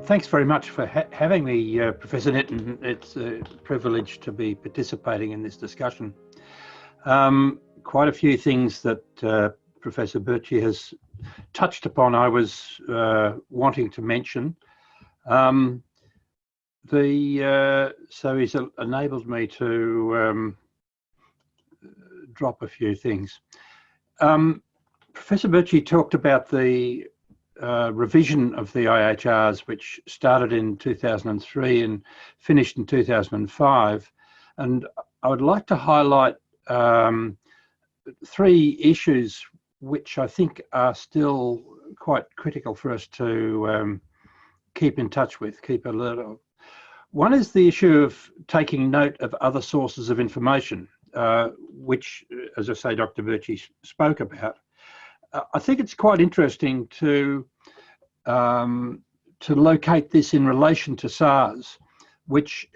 Thanks very much for having me, Professor Nithin. It's a privilege to be participating in this discussion. Quite a few things that Professor Burci has touched upon I was wanting to mention. So he's enabled me to drop a few things. Professor Burci talked about the revision of the IHRs, which started in 2003 and finished in 2005. And I would like to highlight three issues which I think are still quite critical for us to keep in touch with, keep alert of. One is the issue of taking note of other sources of information, which, as I say, Dr. Burci spoke about. I think it's quite interesting to locate this in relation to SARS, which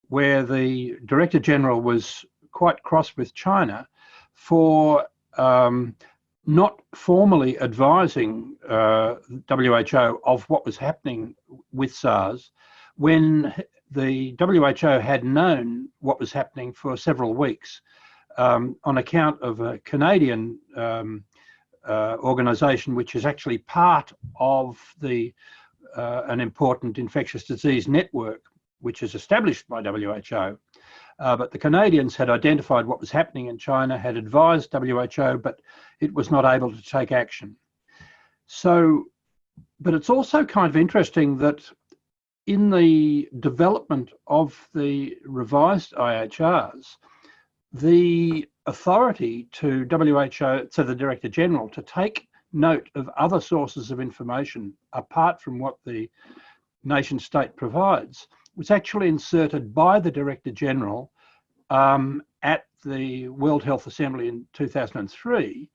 where the Director General was quite cross with China for not formally advising WHO of what was happening with SARS when the WHO had known what was happening for several weeks. On account of a Canadian organisation which is actually part of an important infectious disease network which is established by WHO. But the Canadians had identified what was happening in China, had advised WHO, but it was not able to take action. So, but it's also kind of interesting that in the development of the revised IHRs, the authority to WHO, to the Director General, to take note of other sources of information apart from what the nation state provides was actually inserted by the Director General at the World Health Assembly in 2003,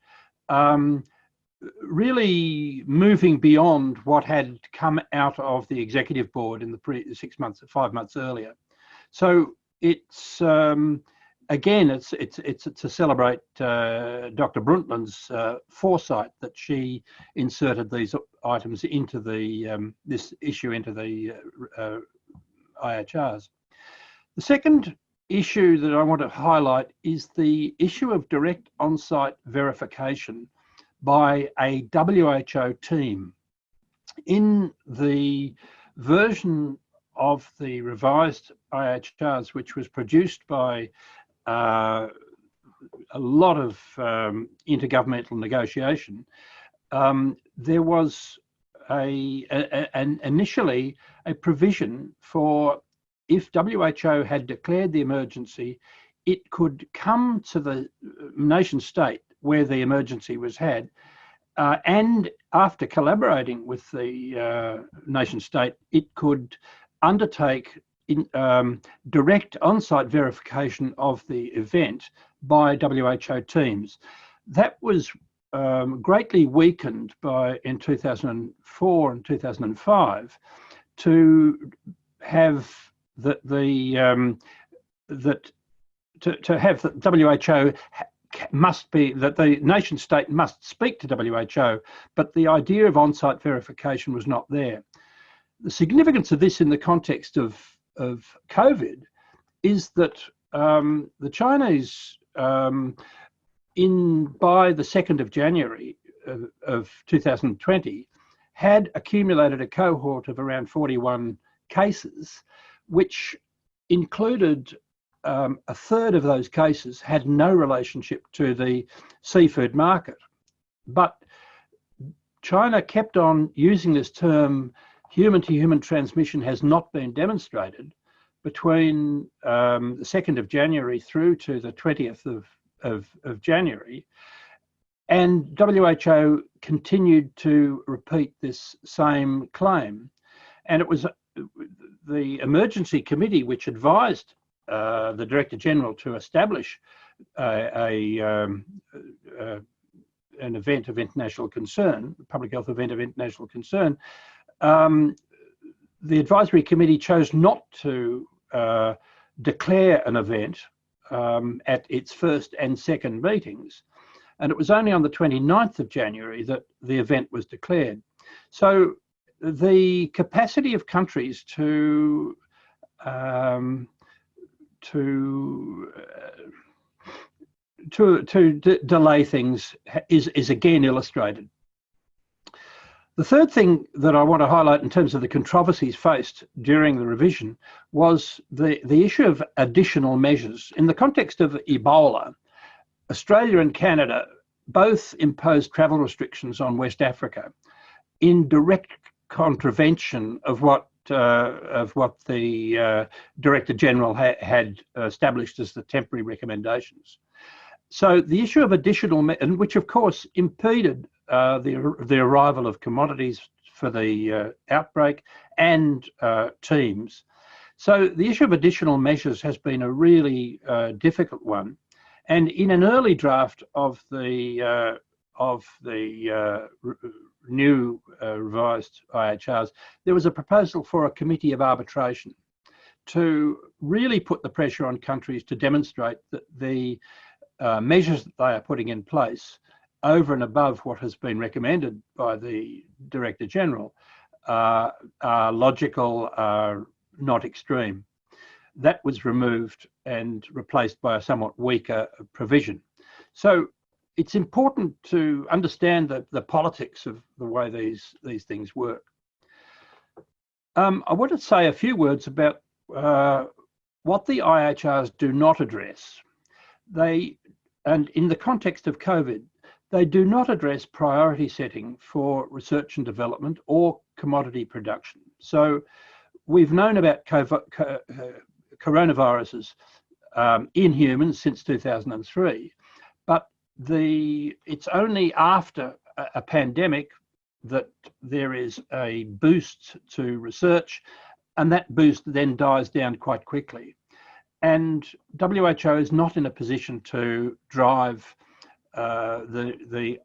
really moving beyond what had come out of the Executive Board in the 5 months earlier. So it's again, it's to celebrate Dr. Brundtland's foresight that she inserted these items into this issue into the IHRs. The second issue that I want to highlight is the issue of direct on-site verification by a WHO team. In the version of the revised IHRs, which was produced by a lot of intergovernmental negotiation, there was initially a provision for, if WHO had declared the emergency, it could come to the nation state where the emergency was had, and after collaborating with the nation state, it could undertake direct on-site verification of the event by WHO teams. That was greatly weakened in 2004 and 2005 to have that the WHO must be, that the nation state must speak to WHO, but the idea of on-site verification was not there. The significance of this in the context of COVID is that the Chinese, by the 2nd of January of 2020, had accumulated a cohort of around 41 cases, which included a third of those cases had no relationship to the seafood market. But China kept on using this term, human-to-human transmission has not been demonstrated, between the 2nd of January through to the 20th of January. And WHO continued to repeat this same claim. And it was the emergency committee which advised the Director General to establish an event of international concern, a public health event of international concern. The advisory committee chose not to declare an event at its first and second meetings. And it was only on the 29th of January that the event was declared. So the capacity of countries to delay things is again illustrated. The third thing that I want to highlight in terms of the controversies faced during the revision was the issue of additional measures. In the context of Ebola, Australia and Canada both imposed travel restrictions on West Africa in direct contravention of what the Director General had established as the temporary recommendations. So the issue of additional, which of course impeded the arrival of commodities for the outbreak and teams. So the issue of additional measures has been a really difficult one. And in an early draft of the new revised IHRs, there was a proposal for a committee of arbitration to really put the pressure on countries to demonstrate that the measures that they are putting in place over and above what has been recommended by the Director General are logical, are not extreme. That was removed and replaced by a somewhat weaker provision. So it's important to understand the politics of the way these things work. I want to say a few words about what the IHRs do not address. And in the context of COVID, they do not address priority setting for research and development or commodity production. So we've known about coronaviruses in humans since 2003, but it's only after a pandemic that there is a boost to research, and that boost then dies down quite quickly. And WHO is not in a position to drive the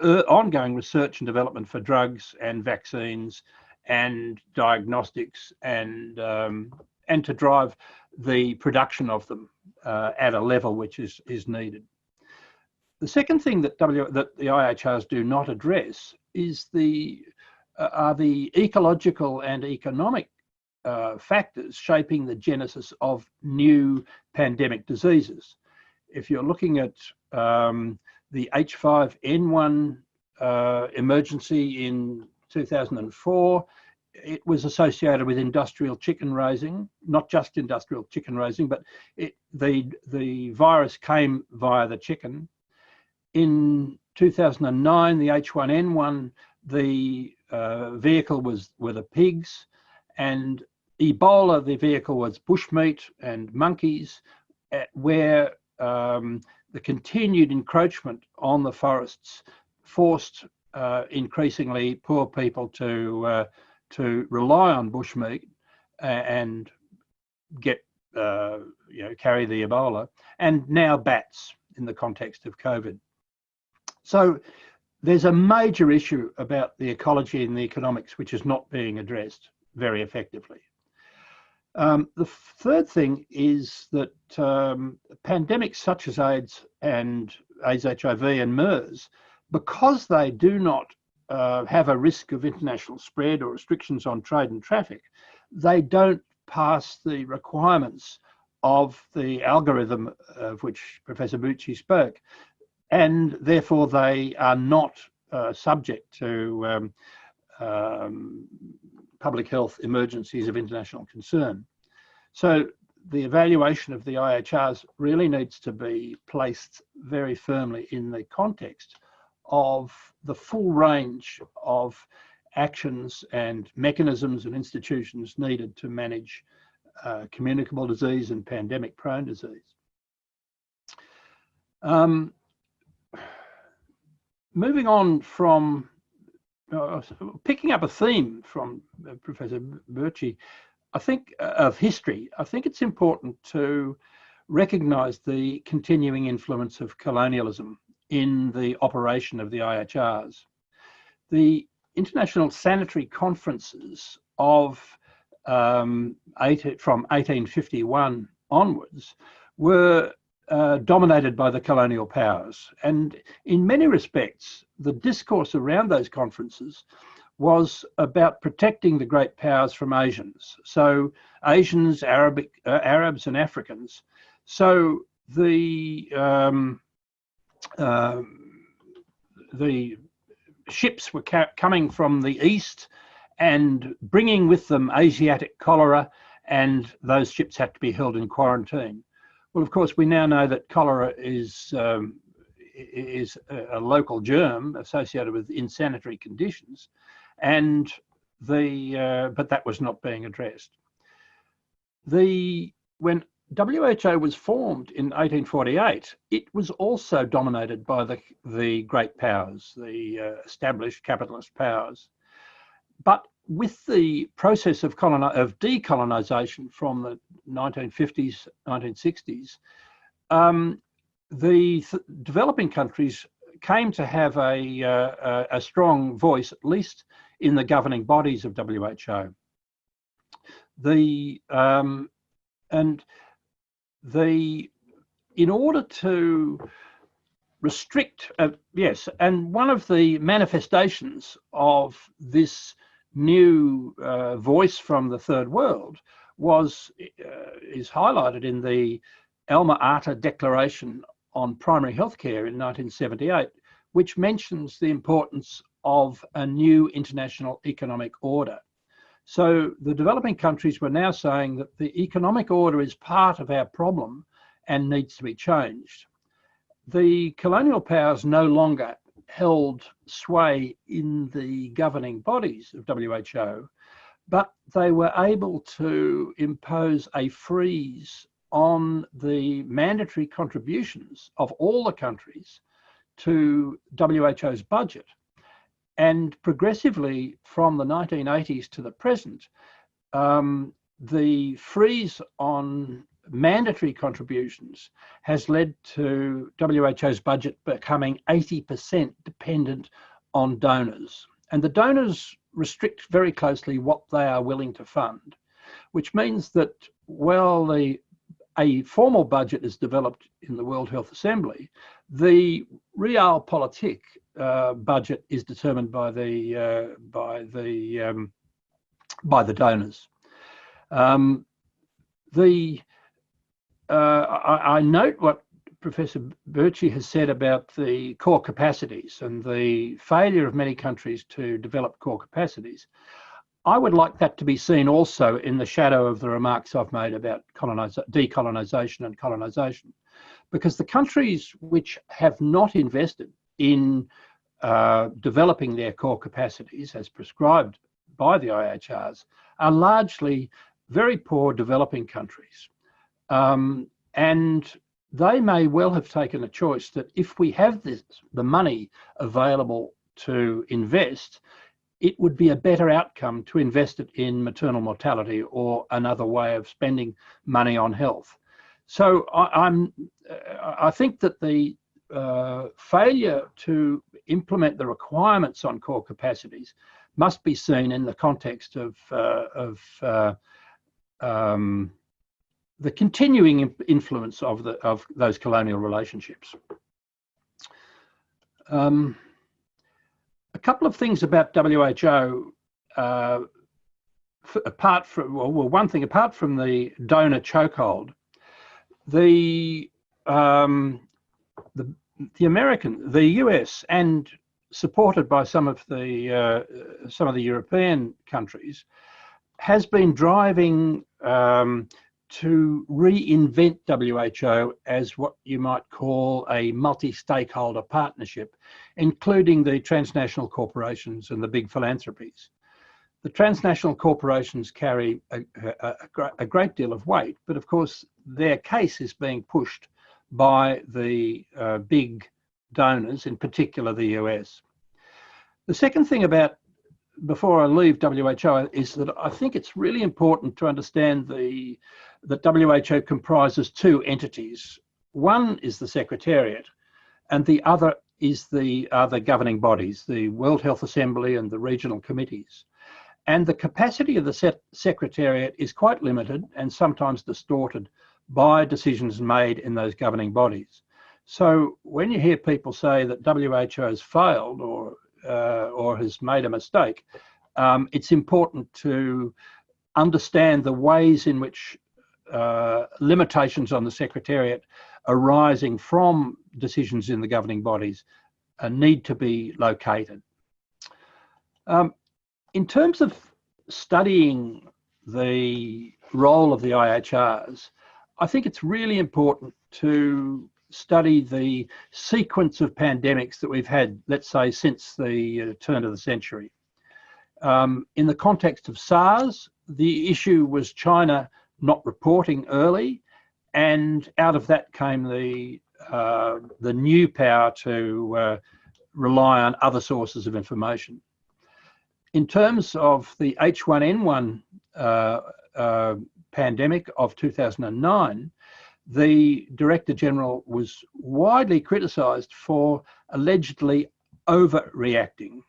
ongoing research and development for drugs and vaccines and diagnostics and to drive the production of them at a level which is needed. The second thing that the IHRs do not address is are the ecological and economic factors shaping the genesis of new pandemic diseases. If you're looking at the H5N1 emergency in 2004, it was associated with industrial chicken raising, not just industrial chicken raising, but the virus came via the chicken. In 2009, the H1N1, the vehicle were the pigs, and Ebola, the vehicle was bushmeat and monkeys, where the continued encroachment on the forests forced increasingly poor people to rely on bushmeat and get carry the Ebola, and now bats in the context of COVID. So there's a major issue about the ecology and the economics which is not being addressed very effectively. The third thing is that pandemics such as AIDS and AIDS HIV and MERS, because they do not have a risk of international spread or restrictions on trade and traffic, they don't pass the requirements of the algorithm of which Professor Burci spoke, and therefore they are not subject to public health emergencies of international concern. So the evaluation of the IHRs really needs to be placed very firmly in the context of the full range of actions and mechanisms and institutions needed to manage communicable disease and pandemic-prone disease. Moving on from picking up a theme from Professor Burci, I think of history, I think it's important to recognise the continuing influence of colonialism in the operation of the IHRs. The international sanitary conferences of from 1851 onwards were dominated by the colonial powers, and in many respects the discourse around those conferences was about protecting the great powers from Asians. So Asians, Arabs and Africans. So the ships were coming from the east and bringing with them Asiatic cholera, and those ships had to be held in quarantine. Well, of course, we now know that cholera is a local germ associated with insanitary conditions, and but that was not being addressed. When WHO was formed in 1848, it was also dominated by the great powers, the established capitalist powers. But with the process of decolonisation from the 1950s, 1960s, the developing countries came to have a strong voice, at least in the governing bodies of WHO. In order to restrict, yes, and one of the manifestations of this new voice from the third world is highlighted in the Alma Ata Declaration on Primary Healthcare in 1978, which mentions the importance of a new international economic order. So the developing countries were now saying that the economic order is part of our problem and needs to be changed. The colonial powers no longer held sway in the governing bodies of WHO, but they were able to impose a freeze on the mandatory contributions of all the countries to WHO's budget. And progressively from the 1980s to the present, the freeze on mandatory contributions has led to WHO's budget becoming 80% dependent on donors. And the donors restrict very closely what they are willing to fund, which means that while a formal budget is developed in the World Health Assembly, the realpolitik budget is determined by the donors. I note what Professor Burci has said about the core capacities and the failure of many countries to develop core capacities. I would like that to be seen also in the shadow of the remarks I've made about decolonisation and colonisation, because the countries which have not invested in developing their core capacities as prescribed by the IHRs are largely very poor developing countries. And they may well have taken a choice that if we have the money available to invest, it would be a better outcome to invest it in maternal mortality or another way of spending money on health. So I think that the failure to implement the requirements on core capacities must be seen in the context of the continuing influence of those colonial relationships. A couple of things about WHO, apart from, well, one thing, apart from the donor chokehold, the US, and supported by some of the European countries, has been driving to reinvent WHO as what you might call a multi-stakeholder partnership, including the transnational corporations and the big philanthropies. The transnational corporations carry a great deal of weight, but of course their case is being pushed by the big donors, in particular the US. The second thing about, before I leave WHO, is that I think it's really important to understand that WHO comprises two entities. One is the Secretariat, and the other is the other governing bodies, the World Health Assembly and the regional committees. And the capacity of the Secretariat is quite limited and sometimes distorted by decisions made in those governing bodies. So when you hear people say that WHO has failed or or has made a mistake, it's important to understand the ways in which limitations on the Secretariat arising from decisions in the governing bodies need to be located. In terms of studying the role of the IHRs, I think it's really important to study the sequence of pandemics that we've had, let's say, since the turn of the century. In the context of SARS, the issue was China not reporting early, and out of that came the new power to rely on other sources of information. In terms of the H1N1 pandemic of 2009, the Director General was widely criticised for allegedly overreacting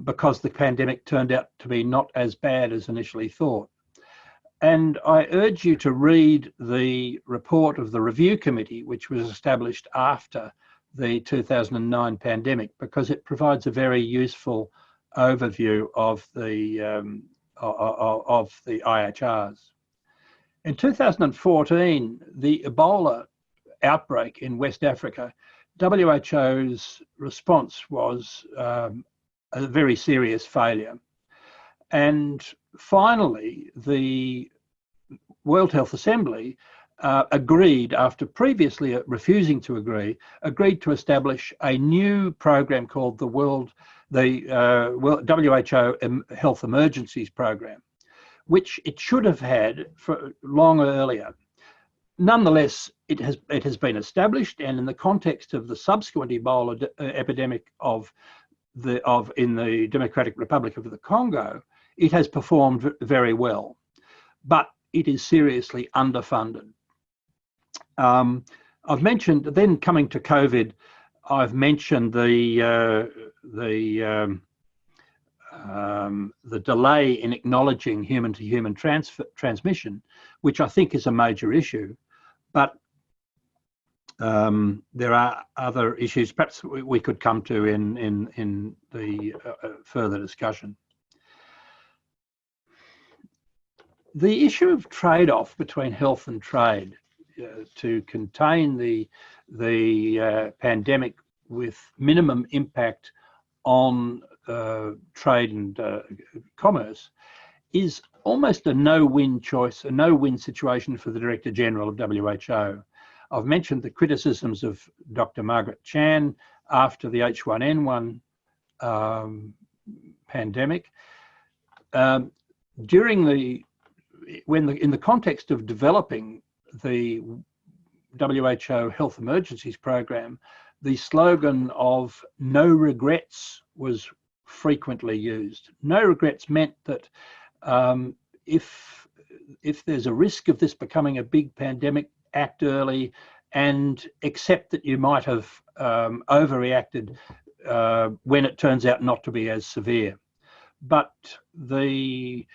because the pandemic turned out to be not as bad as initially thought. And I urge you to read the report of the review committee, which was established after the 2009 pandemic, because it provides a very useful overview of the IHRs. In 2014, the Ebola outbreak in West Africa, WHO's response was a very serious failure. And finally, the World Health Assembly agreed, after previously refusing to agree, agreed to establish a new program called the WHO Health Emergencies Program, which it should have had for long earlier. Nonetheless, it has been established, and in the context of the subsequent Ebola epidemic in the Democratic Republic of the Congo, it has performed very well, but it is seriously underfunded. I've mentioned, then coming to COVID, I've mentioned the delay in acknowledging human-to-human transmission, which I think is a major issue. But there are other issues perhaps we could come to in the further discussion. The issue of trade-off between health and trade to contain the pandemic with minimum impact on trade and commerce is almost a no-win choice, a no-win situation for the Director General of WHO. I've mentioned the criticisms of Dr. Margaret Chan after the H1N1 pandemic. In the context of developing the WHO Health Emergencies Program, the slogan of "no regrets" was frequently used. No regrets meant that if there's a risk of this becoming a big pandemic, act early and accept that you might have overreacted when it turns out not to be as severe. But the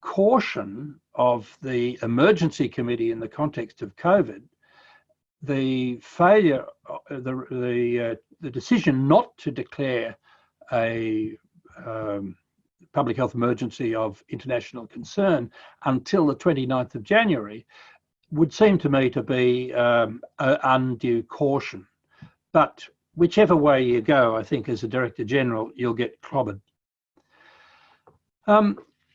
caution of the emergency committee in the context of COVID, the failure, the decision not to declare a public health emergency of international concern until the 29th of January would seem to me to be undue caution. But whichever way you go, I think as a Director General, you'll get clobbered.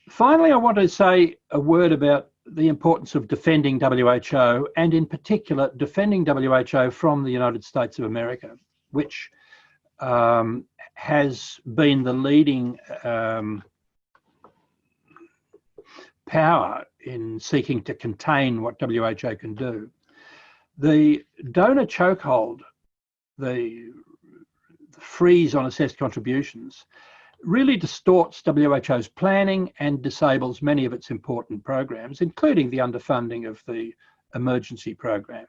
Finally, I want to say a word about the importance of defending WHO, and in particular, defending WHO from the United States of America, which has been the leading power in seeking to contain what WHO can do. The donor chokehold, the freeze on assessed contributions, really distorts WHO's planning and disables many of its important programs, including the underfunding of the emergency program.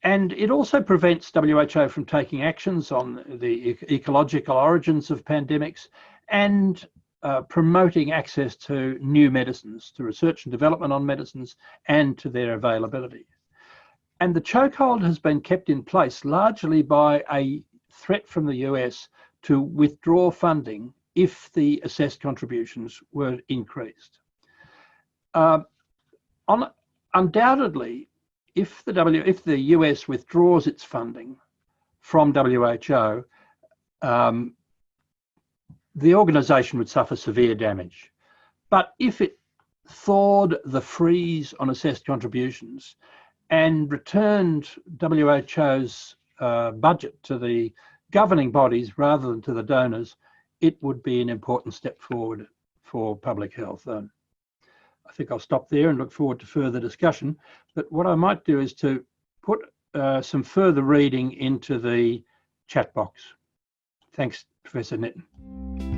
And it also prevents WHO from taking actions on the ecological origins of pandemics and promoting access to new medicines, to research and development on medicines, and to their availability. And the chokehold has been kept in place largely by a threat from the US to withdraw funding if the assessed contributions were increased. Undoubtedly, if the US withdraws its funding from WHO, the organisation would suffer severe damage. But if it thawed the freeze on assessed contributions and returned WHO's budget to the governing bodies rather than to the donors, it would be an important step forward for public health. I think I'll stop there and look forward to further discussion. But what I might do is to put some further reading into the chat box. Thanks, Professor Nithin.